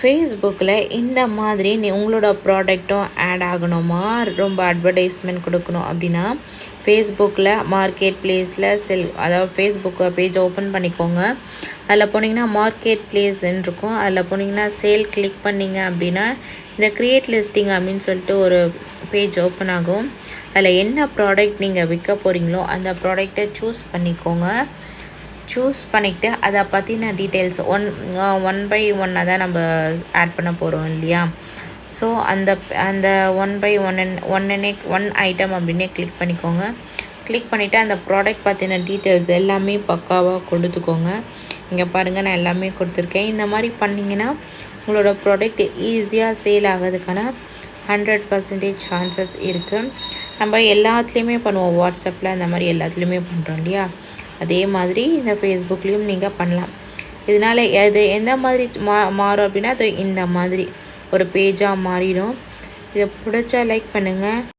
ஃபேஸ்புக்கில் இந்த மாதிரி உங்களோட ப்ராடக்ட்டும் ஆட் ஆகணுமா, ரொம்ப அட்வர்டைஸ்மெண்ட் கொடுக்கணும் அப்படின்னா ஃபேஸ்புக்கில் மார்க்கெட் ப்ளேஸில் அதாவது ஃபேஸ்புக் பேஜ் ஓப்பன் பண்ணிக்கோங்க. அதில் போனீங்கன்னா மார்க்கெட் ப்ளேஸ்ன்னு இருக்கும். அதில் போனீங்கன்னா சேல் கிளிக் பண்ணிங்க அப்படின்னா இந்த க்ரியேட் லிஸ்டிங் அப்படின்னு சொல்லிட்டு ஒரு பேஜ் ஓப்பன் ஆகும். அதில் என்ன ப்ராடக்ட் நீங்கள் விற்க போகிறீங்களோ அந்த ப்ராடக்டை சூஸ் பண்ணிக்கோங்க. சூஸ் பண்ணிக்கிட்டு அதை பற்றின டீட்டெயில்ஸ் ஒன் பை ஒன்னாக தான் நம்ம ஆட் பண்ண போகிறோம் இல்லையா. ஸோ அந்த ஒன் பை ஒன் ஐட்டம் அப்படின்னே கிளிக் பண்ணிக்கோங்க. கிளிக் பண்ணிவிட்டு அந்த ப்ராடக்ட் பற்றின டீட்டெயில்ஸ் எல்லாமே பக்காவாக கொடுத்துக்கோங்க. இங்கே பாருங்கள், நான் எல்லாமே கொடுத்துருக்கேன். இந்த மாதிரி பண்ணிங்கன்னா உங்களோட ப்ராடக்ட் ஈஸியாக சேல் ஆகிறதுக்கான 100% சான்சஸ் இருக்குது. நம்ம எல்லாத்துலேயுமே பண்ணுவோம், வாட்ஸ்அப்பில் அந்த மாதிரி எல்லாத்துலேயுமே பண்ணுறோம் இல்லையா. அதே மாதிரி இந்த ஃபேஸ்புக்லேயும் நீங்கள் பண்ணலாம். இதனால் எந்த மாதிரி மாறும் அப்படின்னா அது இந்த மாதிரி ஒரு பேஜாக மாறிடும். இதை பிடிச்சா லைக் பண்ணுங்கள்.